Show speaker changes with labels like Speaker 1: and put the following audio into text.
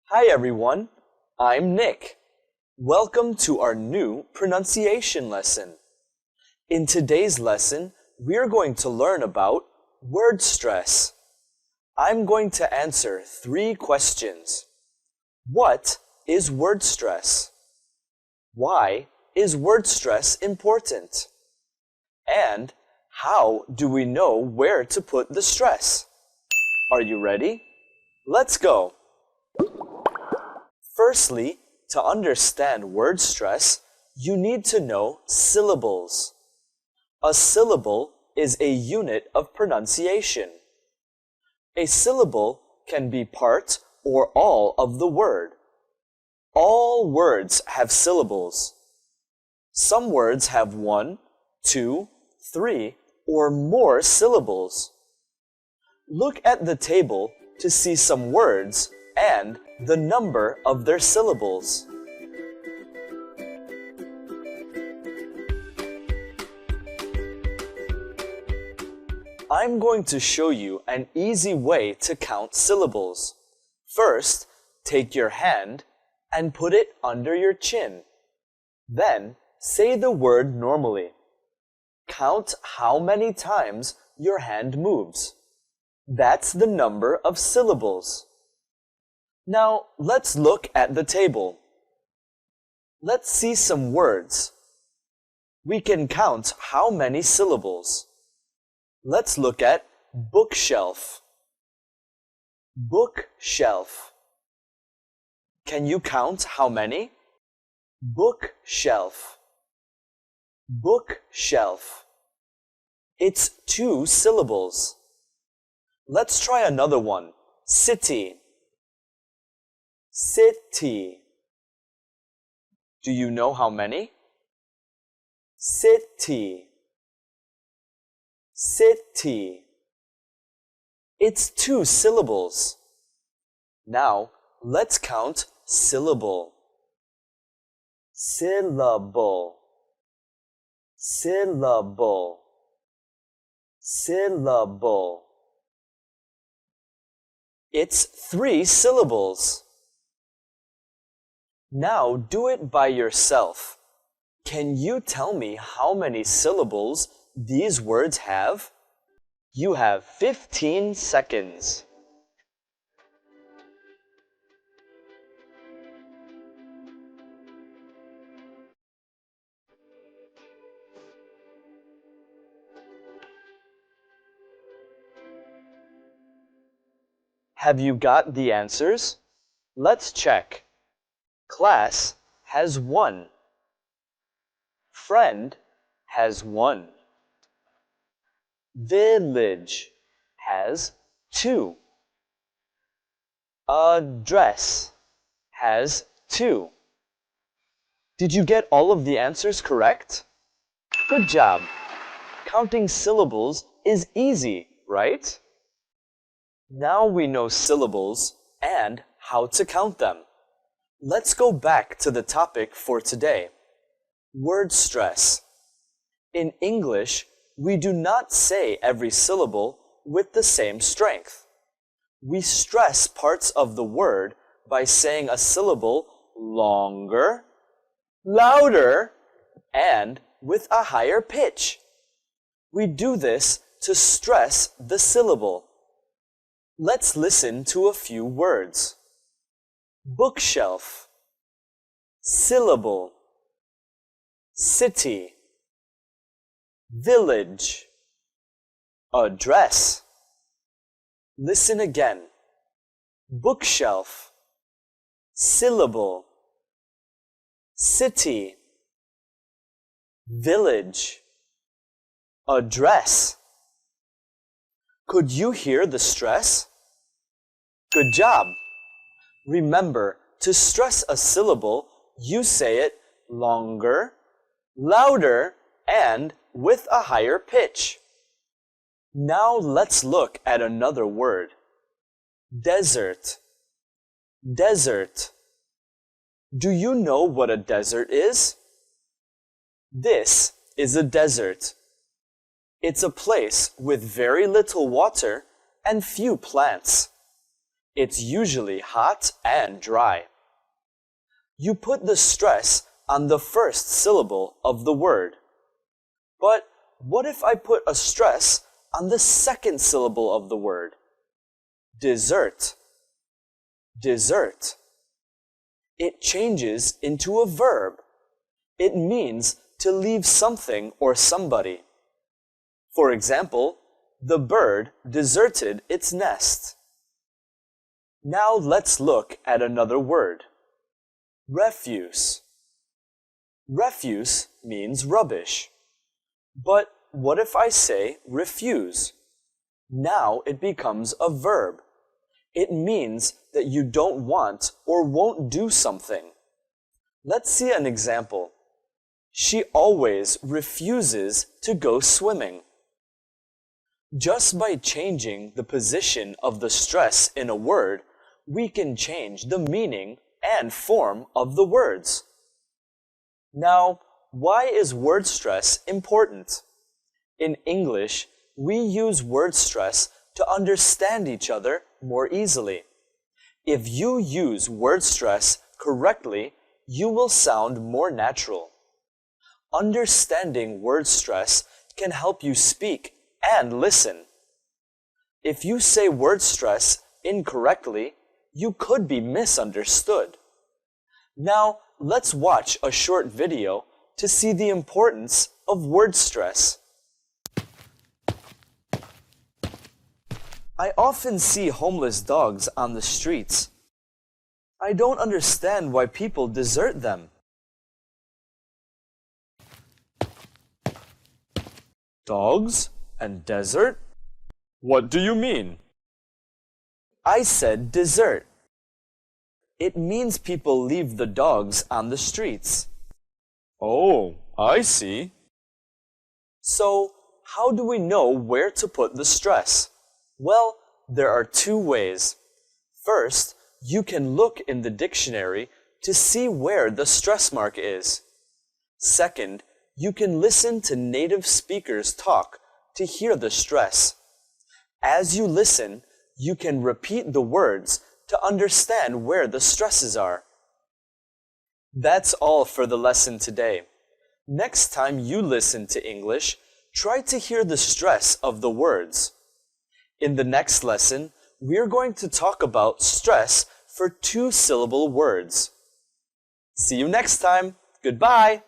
Speaker 1: Hi everyone, I'm Nick. Welcome to our new pronunciation lesson. In today's lesson, we're going to learn about word stress. I'm going to answer 3 questions. What is word stress? Why is word stress important? And how do we know where to put the stress? Are you ready? Let's go! Firstly, to understand word stress, you need to know syllables. A syllable is a unit of pronunciation. A syllable can be part or all of the word. All words have syllables. Some words have 1, 2, 3, or more syllables. Look at the table to see some words and the number of their syllables. I'm going to show you an easy way to count syllables. First, take your hand and put it under your chin. Then, say the word normally. Count how many times your hand moves. That's the number of syllables. Now, let's look at the table. Let's see some words. We can count how many syllables. Let's look at bookshelf. Bookshelf. Can you count how many? Bookshelf. Bookshelf. It's 2 syllables. Let's try another one. City. City. Do you know how many? City. City. It's 2 syllables. Now, let's count syllable. Syllable. Syllable. Syllable. It's 3 syllables. Now do it by yourself. Can you tell me how many syllables these words have? You have 15 seconds. Have you got the answers? Let's check. Class has 1. Friend has 1. Village has 2. Address has 2. Did you get all of the answers correct? Good job! Counting syllables is easy, right? Now we know syllables and how to count them. Let's go back to the topic for today. Word stress. In English, we do not say every syllable with the same strength. We stress parts of the word by saying a syllable longer, louder, and with a higher pitch. We do this to stress the syllable. Let's listen to a few words. Bookshelf. Syllable. City. Village. Address. Listen again. Bookshelf. Syllable. City. Village. Address. Could you hear the stress? Good job! Remember, to stress a syllable, you say it longer, louder, and with a higher pitch. Now let's look at another word. Desert. Desert. Do you know what a desert is? This is a desert. It's a place with very little water and few plants. It's usually hot and dry. You put the stress on the first syllable of the word. But what if I put a stress on the second syllable of the word? Dessert. Dessert. It changes into a verb. It means to leave something or somebody. For example, the bird deserted its nest. Now let's look at another word. Refuse. Refuse means rubbish. But what if I say refuse? Now it becomes a verb. It means that you don't want or won't do something. Let's see an example. She always refuses to go swimming. Just by changing the position of the stress in a word, we can change the meaning and form of the words. Now, why is word stress important? In English, we use word stress to understand each other more easily. If you use word stress correctly, you will sound more natural. Understanding word stress can help you speak and listen. If you say word stress incorrectly, you could be misunderstood. Now, let's watch a short video to see the importance of word stress. I often see homeless dogs on the streets. I don't understand why people desert them. Dogs and desert? What do you mean? I said desert. It means people leave the dogs on the streets. Oh, I see. So, how do we know where to put the stress? Well, there are two ways. First, you can look in the dictionary to see where the stress mark is. Second, you can listen to native speakers talk to hear the stress. As you listen, you can repeat the words to understand where the stresses are. That's all for the lesson today. Next time you listen to English, try to hear the stress of the words. In the next lesson, we're going to talk about stress for two-syllable words. See you next time. Goodbye.